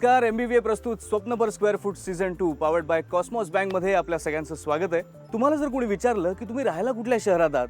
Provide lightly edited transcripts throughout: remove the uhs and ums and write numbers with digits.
नमस्कार. MBVA प्रस्तुत स्वप्न per square foot season 2 powered by Cosmos bank मध्ये आपल्या सगळ्यांचं स्वागत आहे. तुम्हाला जर कोणी विचारलं की तुम्ही राहायला कुठल्या शहरात आहात,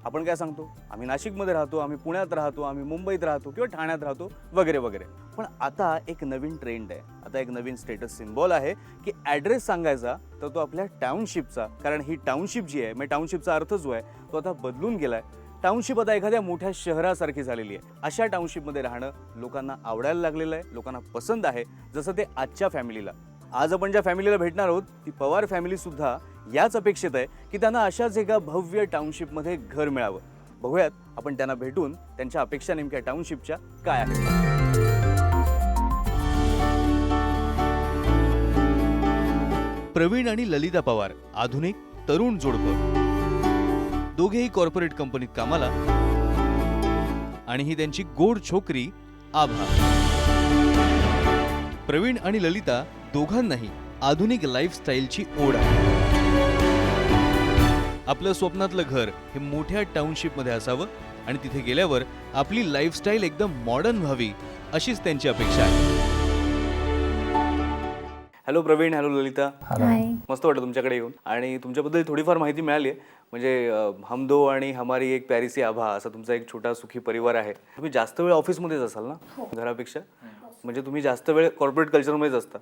आपण काय सांगतो? आम्ही नाशिकमध्ये राहतो, आम्ही पुण्यात राहतो, आम्ही मुंबईत राहतो किंवा ठाण्यात राहतो वगैरे वगैरे. पण आता एक नवीन ट्रेंड आहे, आता एक नवीन स्टेटस सिम्बॉल आहे की ॲड्रेस सांगायचा तर तो आपल्या टाउनशिपचा. कारण ही टाउनशिप जी आहे, म्हणजे टाउनशिपचा अर्थ जो आहे तो आता बदलून गेलाय. टाउनशिप आता एखाद्या मोठ्या शहरासारखी झालेली आहे. अशा टाउनशिपमध्ये राहणं लोकांना आवडायला लागलेलं आहे, लोकांना पसंत आहे, जसं ते आजच्या फॅमिलीला. आज आपण ज्या फॅमिलीला भेटणार आहोत ती पवार फॅमिली सुद्धा याच अपेक्षित आहे की त्यांना अशाच एका भव्य टाउनशिपमध्ये घर मिळावं. बघूयात आपण त्यांना भेटून त्यांच्या अपेक्षा नेमक्या टाउनशिपच्या काय आहेत. प्रवीण आणि ललिता पवार आधुनिक तरुण जोडपं, दोघेही कॉर्पोरेट कंपनीत कामाला, आणि ही त्यांची गोड छोकरी आभा. प्रवीण आणि ललिता दोघांनाही आधुनिक लाईफस्टाईलची ओढ आहे. आपलं स्वप्नातलं घर हे मोठ्या टाउनशिपमध्ये असावं आणि तिथे गेल्यावर आपली लाईफस्टाईल एकदम मॉडर्न व्हावी अशीच त्यांची अपेक्षा आहे. Hello Praveen, hello Lalita. मस्त वाटलं तुमच्याकडे येऊन आणि तुमच्याबद्दल थोडीफार माहिती मिळाली आहे. म्हणजे हम दो आणि हमारी एक प्यारी सी आभा असा तुमचा एक छोटा सुखी परिवार आहे. तुम्ही जास्त वेळ ऑफिसमध्येच असाल ना घरापेक्षा? म्हणजे तुम्ही जास्त वेळ कॉर्पोरेट कल्चरमध्येच असता.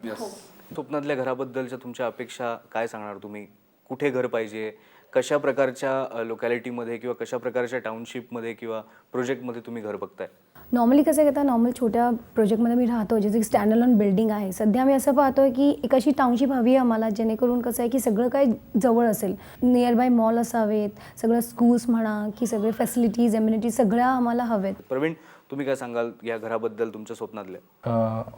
स्वप्नातल्या घराबद्दलच्या तुमच्या अपेक्षा काय सांगणार तुम्ही? कुठे घर पाहिजे, कशा प्रकारच्या लोकॅलिटीमध्ये किंवा कशा प्रकारच्या टाउनशिपमध्ये किंवा प्रोजेक्टमध्ये तुम्ही घर बघताय? नॉर्मली कसं आहे, नॉर्मल छोट्या प्रोजेक्टमध्ये मी राहतो, जसं की स्टँड अलोन बिल्डिंग आहे. सध्या मी असं पाहतोय की एक अशी टाउनशिप हवी आहे आम्हाला, जेणेकरून कसं आहे की सगळं काही जवळ असेल, नियर बाय मॉल असावेत, सगळं स्कूल्स म्हणा की सगळे फॅसिलिटीज एम्युनिटीज सगळ्या आम्हाला हवेत. प्रवीण, तुम्ही काय सांगाल या घराबद्दल तुमच्या स्वप्नातले?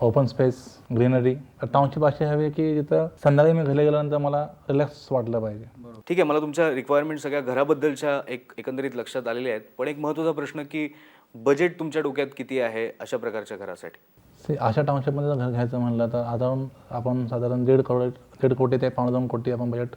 Open space, greenery. टाउनशिप अशी हवी की जिथं संध्याकाळी मी घरी गेल्यानंतर मला रिलॅक्स वाटलं पाहिजे. ठीक आहे, मला तुमच्या रिक्वायरमेंट सगळ्या घराबद्दलच्या एकंदरीत लक्षात आलेल्या आहेत. पण एक महत्त्वाचा प्रश्न की बजेट तुमच्या डोक्यात किती आहे अशा प्रकारच्या घरासाठी? अशा टाउनशिपमध्ये जर घर घ्यायचं म्हणलं तर आपण साधारण 1.5 कोटी ते 1.2 कोटी आपण बजेट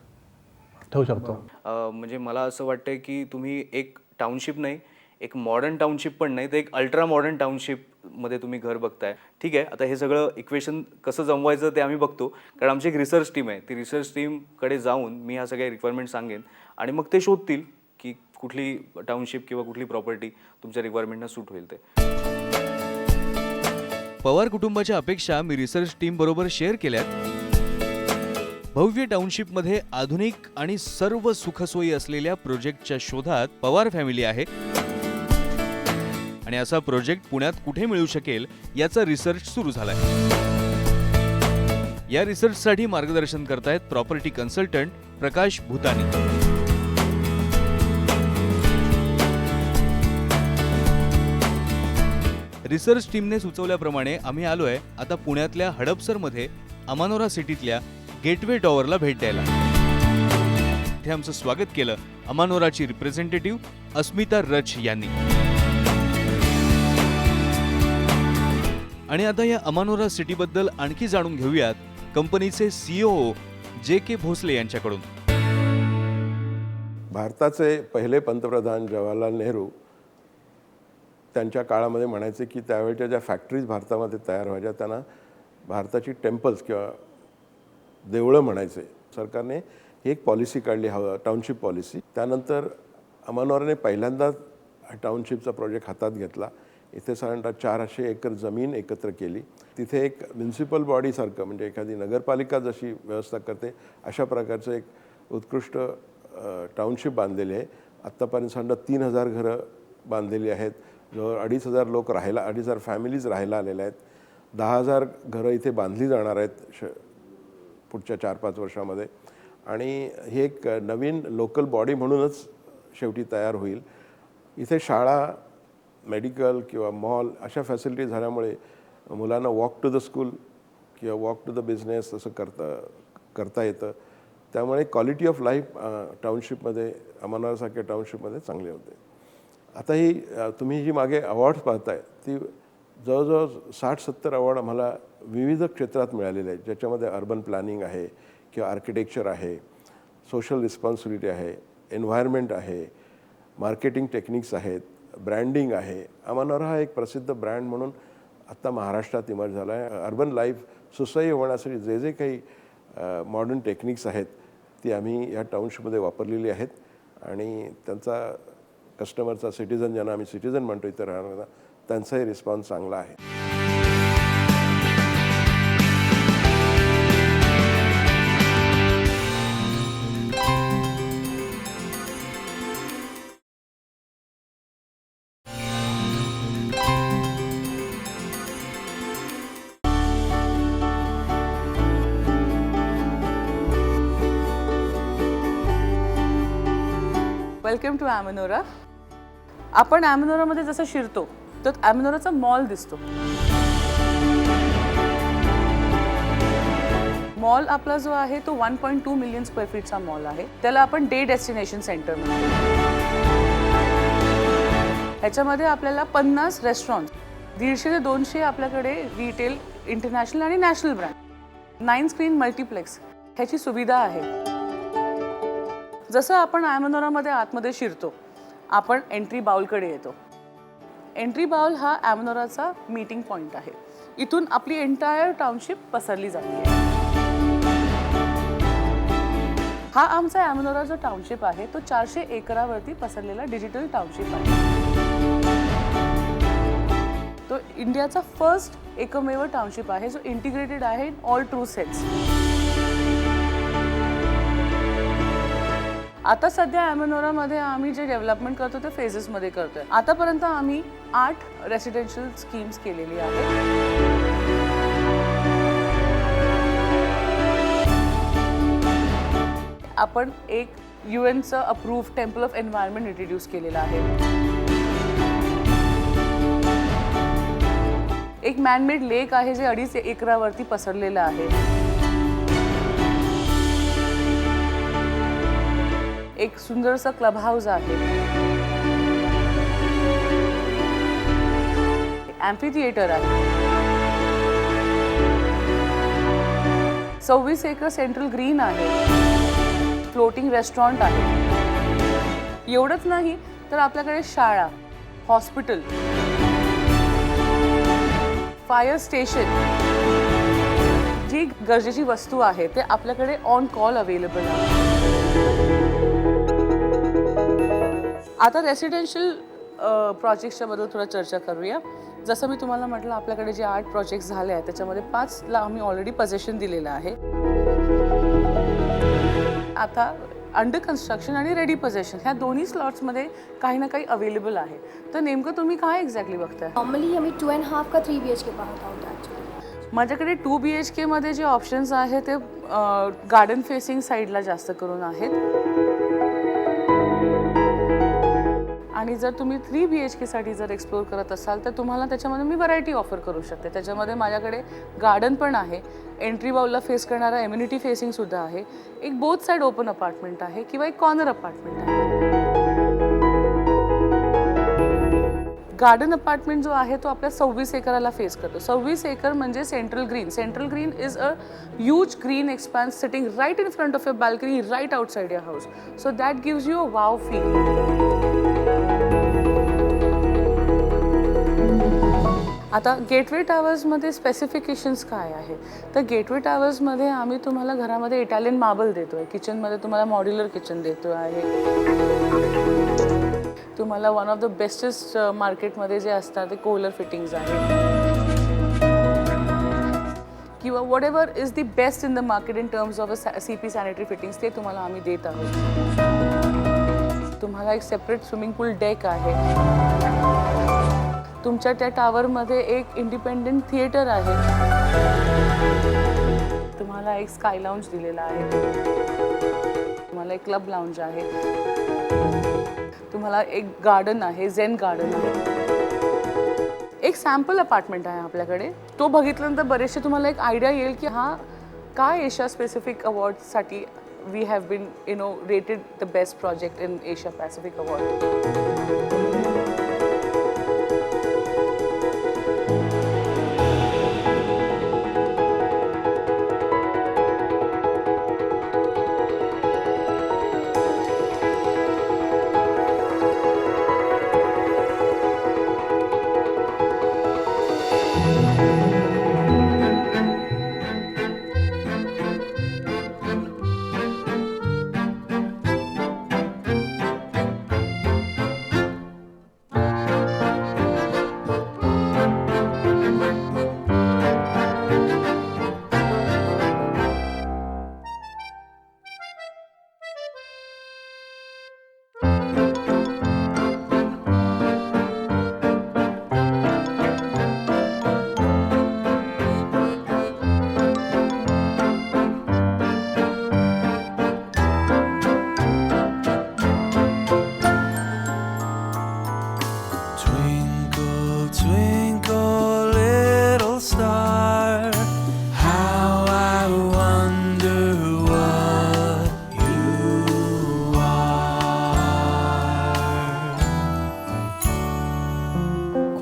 ठेवू शकतो. म्हणजे मला असं वाटतंय की तुम्ही एक टाउनशिप नाही, एक मॉडर्न टाउनशिप पण नाही, तर एक अल्ट्रा मॉडर्न टाउनशिपमध्ये तुम्ही घर बघताय. ठीक आहे, आता हे सगळं इक्वेशन कसं जमवायचं ते आम्ही बघतो. कारण आमची एक रिसर्च टीम आहे, ती रिसर्च टीमकडे जाऊन मी ह्या सगळ्या रिक्वायरमेंट सांगेन आणि मग ते शोधतील की कुठली टाउनशिप किंवा कुठली प्रॉपर्टी तुमच्या रिक्वायरमेंटना सूट होईल. ते पवार कुटुंबाच्या अपेक्षा मी रिसर्च टीम बरोबर शेअर केल्यात. भव्य टाउनशिपमध्ये आधुनिक आणि सर्व सुखसोयी असलेल्या प्रोजेक्टच्या शोधात पवार फॅमिली आहे आणि असा प्रोजेक्ट पुण्यात कुठे मिळू शकेल याचा रिसर्च सुरू झालाय. या रिसर्चसाठी मार्गदर्शन करतायत प्रॉपर्टी कन्सल्टंट प्रकाश भूतानी. रिसर्च टीमने सुचवल्याप्रमाणे आम्ही आलोय आता पुण्यातल्या हडपसरमध्ये अमानोरा सिटीतल्या गेटवे टॉवरला भेट द्यायला. इथे आमचं स्वागत केलं अमानोराची रिप्रेझेंटेटिव्ह अस्मिता रच यांनी. आणि आता या अमानोरा सिटीबद्दल आणखी जाणून घेऊयात कंपनीचे CEO JK भोसले यांच्याकडून. भारताचे पहिले पंतप्रधान जवाहरलाल नेहरू त्यांच्या काळामध्ये म्हणायचे की त्यावेळच्या ज्या फॅक्टरीज भारतामध्ये तयार व्हायच्या त्यांना भारताची टेम्पल्स किंवा देवळं म्हणायचे. सरकारने ही एक पॉलिसी काढली, टाउनशिप पॉलिसी. त्यानंतर अमानोराने पहिल्यांदा टाउनशिपचा प्रोजेक्ट हातात घेतला. इथे साधारणतः 400 एकर जमीन एकत्र केली. तिथे एक म्युन्सिपल बॉडीसारखं, म्हणजे एखादी नगरपालिका जशी व्यवस्था करते अशा प्रकारचं एक उत्कृष्ट टाउनशिप बांधलेली आहे. आत्तापर्यंत साधारण 3000 घरं बांधलेली आहेत. जवळ 2500 लोक 2500 फॅमिलीज राहायला आलेल्या आहेत. 10,000 घरं इथे बांधली जाणार आहेत पुढच्या 4-5 वर्षामध्ये. आणि ही एक नवीन लोकल बॉडी म्हणूनच शेवटी तयार होईल. इथे शाळा, मेडिकल किंवा मॉल अशा फॅसिलिटी झाल्यामुळे मुलांना वॉक टू द स्कूल किंवा वॉक टू द बिझनेस असं करता येतं. त्यामुळे क्वालिटी ऑफ लाईफ टाउनशिपमध्ये, अमानोरासारख्या टाउनशिपमध्ये चांगले होते. आता ही तुम्ही जी मागे अवॉर्ड्स पाहताय ती जवळजवळ 60-70 अवॉर्ड आम्हाला विविध क्षेत्रात मिळालेले आहेत, ज्याच्यामध्ये अर्बन प्लॅनिंग आहे किंवा आर्किटेक्चर आहे, सोशल रिस्पॉन्सिबिलिटी आहे, एन्व्हायरमेंट आहे, मार्केटिंग टेक्निक्स आहेत, ब्रँडिंग आहे. अमानोरा हा एक प्रसिद्ध ब्रँड म्हणून आत्ता महाराष्ट्रात इमर्ज झाला आहे. अर्बन लाईफ सुसह्य होण्यासाठी जे जे काही मॉडर्न टेक्निक्स आहेत ती आम्ही या टाउनशिपमध्ये वापरलेली आहेत आणि त्यांचा कस्टमरचा सिटिझन ज्यांना आम्ही सिटिझन म्हणतो इतर राहणारा त्यांचाही रिस्पॉन्स चांगला आहे. Welcome to Amanora. आपण ॲमेनोरामध्ये जसं शिरतो तर ॲमेनोराचा मॉल दिसतो. मॉल आपला जो आहे तो 1.2 मिलियन स्क्वेअर फीटचा मॉल आहे. त्याला आपण डे डेस्टिनेशन सेंटर म्हणतो. ह्याच्यामध्ये आपल्याला 50 रेस्टॉरंट, 150 ते 200 आपल्याकडे रिटेल, इंटरनॅशनल आणि नॅशनल ब्रँड, 9 स्क्रीन मल्टिप्लेक्स ह्याची सुविधा आहे. जसं आपण ॲमेनोरामध्ये आतमध्ये शिरतो आपण एंट्री बाउलकडे येतो. एंट्री बाउल हा ॲमेनोराचा मीटिंग पॉईंट आहे. इथून आपली एंटायर टाउनशिप पसरली जाते. हा आमचा ॲमेनोरा जो टाउनशिप आहे तो 400 एकरावरती पसरलेला डिजिटल टाउनशिप आहे. तो इंडियाचा फर्स्ट एकमेव टाउनशिप आहे जो इंटिग्रेटेड आहे इन ऑल ट्रू सेट्स. आता सध्या ॲमेनोरामध्ये आम्ही जे डेव्हलपमेंट करतो ते फेजेसमध्ये करतोय. आतापर्यंत आम्ही 8 रेसिडेन्शियल स्कीम्स केलेली आहेत. आपण एक UNचं approved temple of environment introduce केलेला आहे. एक मॅनमेड लेक आहे जे 2.5 एकरावरती पसरलेलं आहे. एक सुंदरसा क्लब हाऊस आहे. ॲम्फी थिएटर आहे. 26 एकर सेंट्रल ग्रीन आहे. फ्लोटिंग रेस्टॉरंट आहे. एवढंच नाही तर आपल्याकडे शाळा, हॉस्पिटल, फायर स्टेशन, जी गरजेची वस्तू आहे ते आपल्याकडे ऑन कॉल अवेलेबल आहे. आता रेसिडेन्शियल प्रोजेक्ट्सच्या बद्दल थोडं चर्चा करूया. जसं मी तुम्हाला म्हटलं आपल्याकडे जे 8 प्रोजेक्ट्स झाले आहेत त्याच्यामध्ये 5ला आम्ही ऑलरेडी पोझिशन दिलेलं आहे. आता अंडर कन्स्ट्रक्शन आणि रेडी पोझिशन ह्या दोन्ही स्लॉट्समध्ये काही ना काही अवेलेबल आहे. तर नेमकं तुम्ही काय एक्झॅक्टली बघताय? नॉर्मली आम्ही 2.5 का 3 BHK पाहत आहोत ॲक्च्युली. माझ्याकडे 2 BHK मध्ये जे ऑप्शन्स आहेत ते गार्डन फेसिंग साईडला जास्त करून आहेत. आणि जर तुम्ही 3 BHK साठी जर एक्सप्लोर करत असाल तर तुम्हाला त्याच्यामध्ये मी व्हरायटी ऑफर करू शकते. त्याच्यामध्ये माझ्याकडे गार्डन पण आहे, एंट्री बाउलला फेस करणारा एम्युनिटी फेसिंगसुद्धा आहे, एक बोथ साईड ओपन अपार्टमेंट आहे किंवा एक कॉर्नर अपार्टमेंट आहे. गार्डन अपार्टमेंट जो आहे तो आपल्या 26 एकराला फेस करतो. 26 एकर म्हणजे central green. Central green is a huge green expanse sitting right in front of your balcony, right outside your house. So that gives you a wow feel. आता gateway टावर्समध्ये specifications काय आहे तर gateway टावर्समध्ये आम्ही तुम्हाला घरामध्ये Italian marble देतो आहे. किचनमध्ये तुम्हाला मॉड्युलर किचन देतो आहे. तुम्हाला वन ऑफ द बेस्टेस्ट मार्केटमध्ये जे असतात ते कोलर फिटिंग्स आहे किंवा what ever is the best in the market in terms of CP sanitary fittings ते तुम्हाला आम्ही देत आहोत. तुम्हाला एक सेपरेट स्विमिंग पूल डेक आहे. तुमच्या त्या टावरमध्ये एक इंडिपेंडेंट थिएटर आहे. तुम्हाला एक स्काय लाऊंज दिलेला आहे. तुम्हाला एक क्लब लाऊंज आहे. तुम्हाला एक गार्डन आहे, झेन गार्डन आहे. एक सॅम्पल अपार्टमेंट आहे आपल्याकडे. तो बघितल्यानंतर बरेचसे तुम्हाला एक आयडिया येईल की हा काय एशिया स्पेसिफिक अवॉर्डसाठी we have been rated the best project in Asia Pacific award.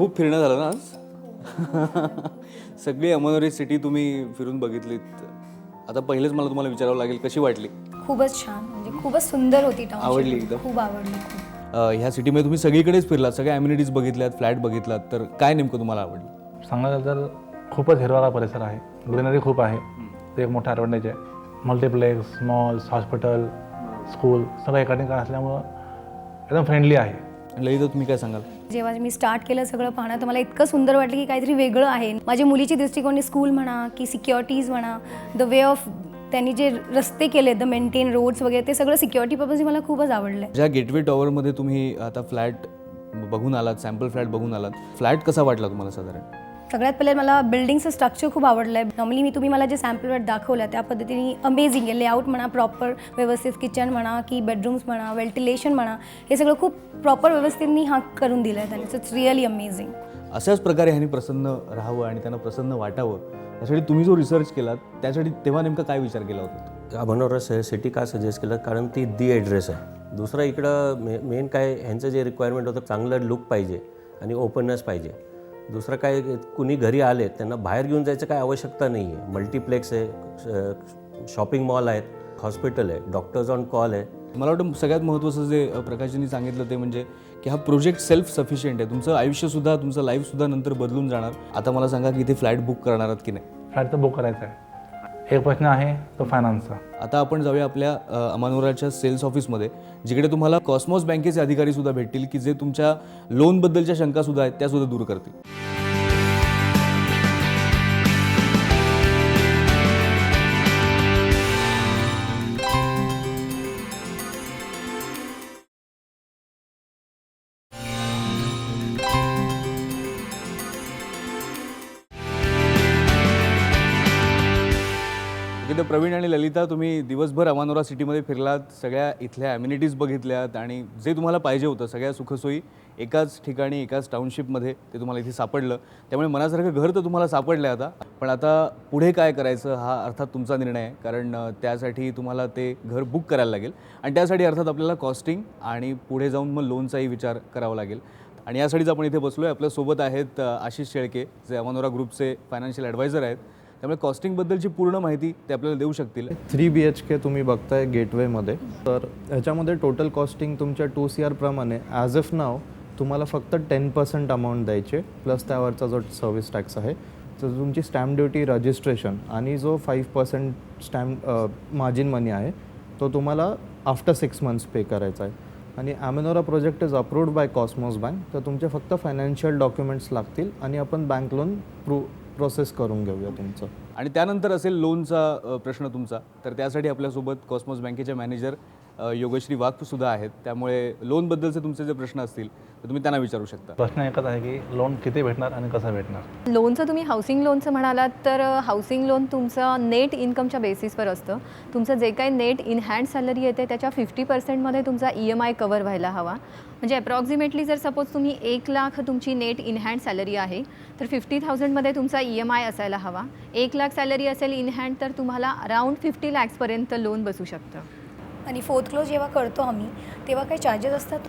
खूप फिरणं झालं ना आज. सगळी अमनोरी सिटी तुम्ही फिरून बघितलीत. आता पहिलेच मला तुम्हाला विचारावं लागेल, कशी वाटली? खूपच छान, म्हणजे खूपच सुंदर होती township. आवडली एकदम? खूप आवडली खूप. ह्या सिटीमध्ये तुम्ही सगळीकडेच फिरलात, सगळ्या ॲम्युनिटीज बघितल्यात, फ्लॅट बघितलात, तर काय नेमकं तुम्हाला आवडलं? सांगायचं तर खूपच हिरवागार परिसर आहे, ग्रीनरी खूप आहे, ते एक मोठा ॲडव्हान्टेज आहे. मल्टिप्लेक्स, मॉल्स, हॉस्पिटल, स्कूल सगळं एका ठिकाणी असल्यामुळं एकदम फ्रेंडली आहे. ललिता, तुम्ही काय सांगाल? जेव्हा मी स्टार्ट केलं सगळं पाहणं, तर मला इतकं सुंदर वाटलं की काहीतरी वेगळं आहे. माझ्या मुलीची दृष्टिकोनी स्कूल म्हणा की सिक्युरिटीज म्हणा, द वे ऑफ त्यांनी जे रस्ते केले, द मेंटेन रोड्स वगैरे, ते सगळं सिक्युरिटी पर्पज मला खूपच आवडलं. ज्या गेटवे टॉवरमध्ये तुम्ही आता फ्लॅट बघून आलात, सॅम्पल फ्लॅट बघून आलात, फ्लॅट कसा वाटला तुम्हाला साधारण? सगळ्यात पहिले मला बिल्डिंगचं स्ट्रक्चर खूप आवडलं आहे. नॉर्मली तुम्ही मला जे सॅम्पल फ्लॅट दाखवलं त्या पद्धतीने अमेझिंग आहे. लेआउट म्हणा, प्रॉपर व्यवस्थित किचन म्हणा की बेडरूम्स म्हणा, व्हेंटिलेशन म्हणा, हे सगळं खूप प्रॉपर व्यवस्थितनी करून दिलं आहे त्यांनी. It's really amazing. अशाच प्रकारे ह्यांनी प्रसन्न राहावं आणि त्यांना प्रसन्न वाटावं, यासाठी तुम्ही जो रिसर्च केलात त्यासाठी तेव्हा नेमका काय विचार केला होता? अमनोरा सिटी का सजेस्ट केलं, कारण ती दी ॲड्रेस आहे. दुसरं इकडं मेन काय ह्यांचं जे रिक्वायरमेंट होतं, चांगलं लुक पाहिजे आणि ओपननेस पाहिजे. दुसरं काय, कुणी घरी आले त्यांना बाहेर घेऊन जायचं काय आवश्यकता नाही आहे. मल्टिप्लेक्स आहे, शॉपिंग मॉल आहेत, हॉस्पिटल आहे, डॉक्टर्स ऑन कॉल आहे. मला वाटतं सगळ्यात महत्त्वाचं जे प्रकाशजींनी सांगितलं ते म्हणजे की हा प्रोजेक्ट सेल्फ सफिशियंट आहे. तुमचं आयुष्यसुद्धा, तुमचं लाईफसुद्धा नंतर बदलून जाणार. आता मला सांगा की इथे फ्लॅट बुक करणार आहात की नाही? फ्लॅट तर बुक करायचा आहे. एक प्रश्न आहे तो फायनान्सचा. आता आपण जाऊया आपल्या अमानोराच्या सेल्स ऑफिसमध्ये, जिकडे तुम्हाला कॉस्मॉस बँकेचे अधिकारीसुद्धा भेटतील की जे तुमच्या लोनबद्दलच्या शंकासुद्धा आहेत त्यासुद्धा दूर करतील. इथे प्रवीण आणि ललिता, तुम्ही दिवसभर अमानोरा सिटीमध्ये फिरलात, सगळ्या इथल्या ॲम्युनिटीज बघितल्यात आणि जे तुम्हाला पाहिजे होतं सगळ्या सुखसोयी एकाच ठिकाणी, एकाच टाउनशिपमध्ये ते तुम्हाला इथे सापडलं. त्यामुळे मनासारखं घर तर तुम्हाला सापडलं आता. पण आता पुढे काय करायचं हा अर्थात तुमचा निर्णय आहे, कारण त्यासाठी तुम्हाला ते घर बुक करायला लागेल आणि त्यासाठी अर्थात आपल्याला कॉस्टिंग आणि पुढे जाऊन मग लोनचाही विचार करावा लागेल. आणि यासाठीच आपण इथे बसलो आहे. आपल्यासोबत आहेत आशिष शेळके, जे अमानोरा ग्रुपचे फायनान्शियल ॲडवायझर आहेत. त्यामुळे कॉस्टिंगबद्दलची पूर्ण माहिती ते आपल्याला देऊ शकतील. 3 BHK तुम्ही बघताय गेटवेमध्ये, तर ह्याच्यामध्ये टोटल कॉस्टिंग तुमच्या 2 CR प्रमाणे ॲज ऑफ नाव तुम्हाला फक्त 10% अमाऊंट द्यायचे, प्लस त्यावरचा जो सर्व्हिस टॅक्स आहे, तर तुमची स्टॅम्प ड्युटी, रजिस्ट्रेशन आणि जो 5% स्टॅम्प मार्जिन मनी आहे तो तुम्हाला आफ्टर 6 मंथ्स पे करायचा आहे. आणि Amanora project is approved by Cosmos bank, तर तुमचे फक्त फायनान्शियल डॉक्युमेंट्स लागतील आणि आपण बँक लोन प्रोसेस करून घेऊया तुमचं. आणि त्यानंतर असेल लोनचा प्रश्न तुमचा, तर त्यासाठी आपल्यासोबत कॉस्मॉस बँकेच्या मॅनेजर योगश्री वाघसुद्धा आहेत. त्यामुळे लोनबद्दलचे तुमचे जे प्रश्न असतील तर तुम्ही त्यांना विचारू शकता. प्रश्न एकच आहे की लोन किती भेटणार आणि कसं भेटणार. लोनचं तुम्ही हाऊसिंग लोनचं म्हणालात तर हाऊसिंग लोन तुमचं नेट इन्कमच्या बेसिसवर असतं. तुमचं जे काही नेट इन हँड सॅलरी येते त्याच्या 50%मध्ये तुमचा EMI कवर व्हायला हवा. म्हणजे अप्रॉक्सिमेटली जर सपोज तुम्ही 1 लाख तुमची नेट इन हँड सॅलरी आहे तर 50,000मध्ये तुमचा EMI असायला हवा. 1 लाख सॅलरी असेल इन हँड तर तुम्हाला अराउंड 50 lakhsपर्यंत लोन बसू शकतं. आणि फोर्थ क्लोज जेव्हा करतो आम्ही तेव्हा काही चार्जेस असतात?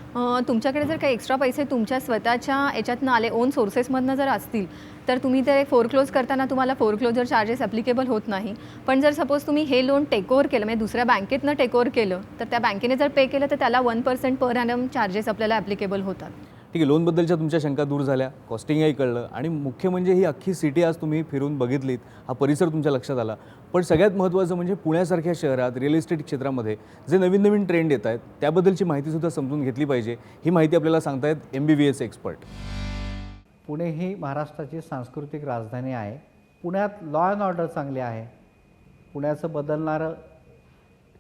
तुमच्याकडे जर काही एक्स्ट्रा पैसे तुमच्या स्वतःच्या याच्यातनं आले, ओन सोर्सेसमधनं जर असतील तर तुम्ही ते फोरक्लोज करताना तुम्हाला फोरक्लोजर चार्जेस ॲप्लिकेबल होत नाही. पण जर सपोज तुम्ही हे लोन टेकओव्हर केलं, म्हणजे दुसऱ्या बँकेतनं टेकओव्हर केलं, तर त्या बँकेने जर पे केलं तर त्याला 1% पर ॲनम चार्जेस आपल्याला ॲप्लिकेबल होतात. ठीक आहे, लोनबद्दलच्या तुमच्या शंका दूर झाल्या, कॉस्टिंगही कळलं आणि मुख्य म्हणजे ही अख्खी सिटी आज तुम्ही फिरून बघितलीत, हा परिसर तुमच्या लक्षात आला. पण सगळ्यात महत्त्वाचं म्हणजे पुण्यासारख्या शहरात रिअल इस्टेट क्षेत्रामध्ये जे नवीन नवीन ट्रेंड येत आहेत त्याबद्दलची माहितीसुद्धा समजून घेतली पाहिजे. ही माहिती आपल्याला सांगतायत MBBS एक्सपर्ट. पुणे ही महाराष्ट्राची सांस्कृतिक राजधानी आहे. पुण्यात लॉ अँड ऑर्डर चांगली आहे. पुण्याचं बदलणारं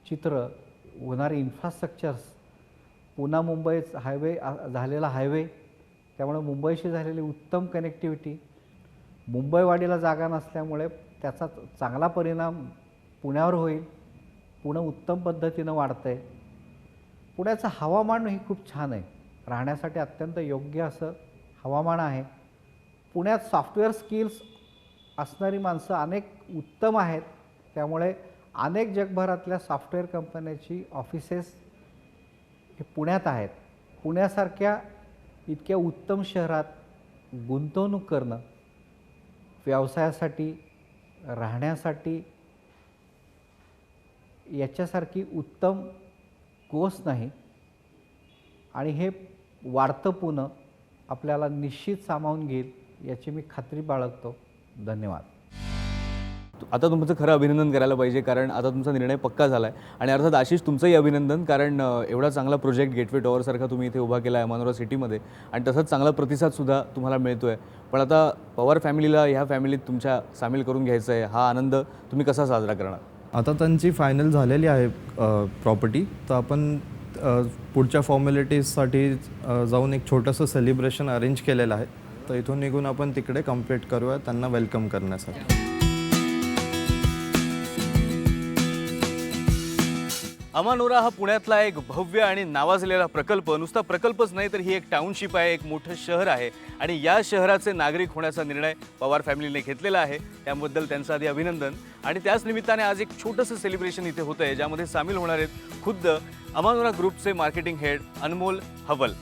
चित्र, होणारे इन्फ्रास्ट्रक्चर्स, पुणे मुंबई झालेला हायवे, त्यामुळे मुंबईशी झालेली उत्तम कनेक्टिव्हिटी, मुंबईवाडीला जागा नसल्यामुळे त्याचा चांगला परिणाम पुण्यावर होईल. पुणे उत्तम पद्धतीनं वाढतं आहे. पुण्याचं हवामान ही खूप छान आहे. राहण्यासाठी अत्यंत योग्य असं हवामान आहे. पुण्यात सॉफ्टवेअर स्किल्स असणारी माणसं अनेक उत्तम आहेत. त्यामुळे अनेक जगभरातल्या सॉफ्टवेअर कंपन्याची ऑफिसेस हे पुण्यात आहेत. पुण्यासारख्या इतक्या उत्तम शहरात गुंतवणूक करणं व्यवसायासाठी, राहण्यासाठी याच्यासारखी उत्तम गोष्ट नाही आणि हे वाढतं पुणं आपल्याला निश्चित सामावून घेईल याची मी खात्री बाळगतो. धन्यवाद. आता तुमचं खरं अभिनंदन करायला पाहिजे, कारण आता तुमचा निर्णय पक्का झाला आहे. आणि अर्थात आशिष तुमचंही अभिनंदन, कारण एवढा चांगला प्रोजेक्ट गेटवे टॉवरसारखा तुम्ही इथे उभा केला आहे अमानुरा सिटीमध्ये, आणि तसंच चांगला प्रतिसादसुद्धा तुम्हाला मिळतो आहे. पण आता पवार फॅमिलीला ह्या फॅमिलीत तुमच्या सामील करून घ्यायचं आहे, हा आनंद तुम्ही कसा साजरा करणार? आता त्यांची फायनल झालेली आहे प्रॉपर्टी, तर आपण पुढच्या फॉर्मॅलिटीजसाठी जाऊन एक छोटंसं सेलिब्रेशन अरेंज केलेलं आहे. तर इथून निघून आपण तिकडे कंप्लीट करूया त्यांना वेलकम करण्यासाठी. अमानुरा हा पुण्यातला एक भव्य आणि नावाजलेला प्रकल्प, नुसता प्रकल्पच नाही तर ही एक टाउनशिप आहे, एक मोठं शहर आहे. आणि या शहराचे नागरिक होण्याचा निर्णय पवार फॅमिलीने घेतलेला आहे, त्याबद्दल त्यांचं आधी अभिनंदन. आणि त्याच निमित्ताने आज एक छोटंसं सेलिब्रेशन इथे होतं आहे, ज्यामध्ये सामील होणार आहेत खुद्द अमानुरा ग्रुपचे मार्केटिंग हेड अनमोल हवल.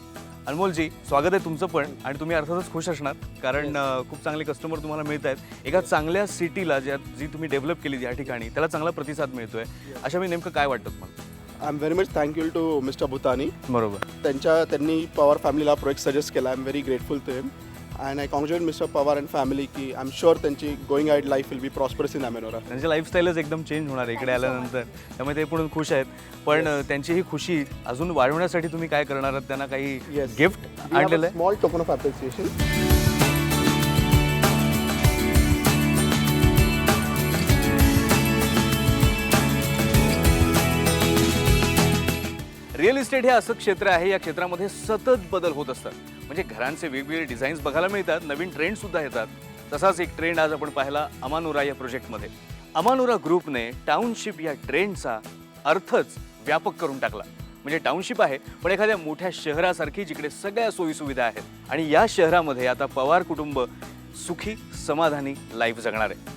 अनमोलजी, स्वागत आहे तुमचं पण. आणि तुम्ही अर्थातच खुश असणार, कारण खूप चांगले कस्टमर तुम्हाला मिळत आहेत. एका चांगल्या सिटीला जी तुम्ही डेव्हलप केली या ठिकाणी, त्याला चांगला प्रतिसाद मिळतोय. अशा मी नेमकं काय वाटतं तुम्हाला? I am very much thank you to mister Bhutani. बरोबर. त्यांनी पवार फॅमिलीला प्रोजेक्ट सजेस्ट केला. I am very grateful to him and I congratulate mister Pawar and family की आय एम शुअर त्यांची going out life will be prosperous in Amanora. त्यांची लाईफस्टाईलच एकदम change होणार आहे इकडे आल्यानंतर, त्यामुळे ते पण खुश आहेत. पण त्यांची ही खुशी अजून वाढवण्यासाठी तुम्ही काय करणार आहात? त्यांना काही गिफ्ट आणलेलं आहे? Small token of appreciation. Real estate हे असं क्षेत्र आहे, या क्षेत्रामध्ये सतत बदल होत असतात. म्हणजे घरांचे वेगवेगळे डिझाईन्स बघायला मिळतात, नवीन ट्रेंडसुद्धा येतात. तसाच एक ट्रेंड आज आपण पाहिला अमानुरा या प्रोजेक्टमध्ये. अमानुरा ग्रुपने टाउनशिप या ट्रेंडचा अर्थच व्यापक करून टाकला. म्हणजे टाउनशिप आहे, पण एखाद्या मोठ्या शहरासारखी, जिकडे सगळ्या सोयीसुविधा आहेत. आणि या शहरामध्ये आता पवार कुटुंब सुखी समाधानी लाईफ जगणार आहे.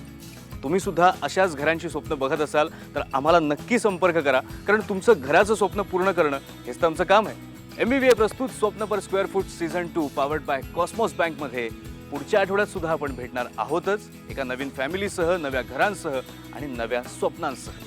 तुम्ही सुद्धा अशाच घरांची स्वप्न बघत असाल तर आम्हाला नक्की संपर्क करा, कारण तुमचं घराचं स्वप्न पूर्ण करणं हेच तर आमचं काम आहे. MBVA प्रस्तुत स्वप्न per square foot season 2 powered by Cosmos बँकमध्ये पुढच्या आठवड्यात सुद्धा आपण भेटणार आहोतच, एका नवीन फॅमिलीसह, नव्या घरांसह आणि नव्या स्वप्नांसह.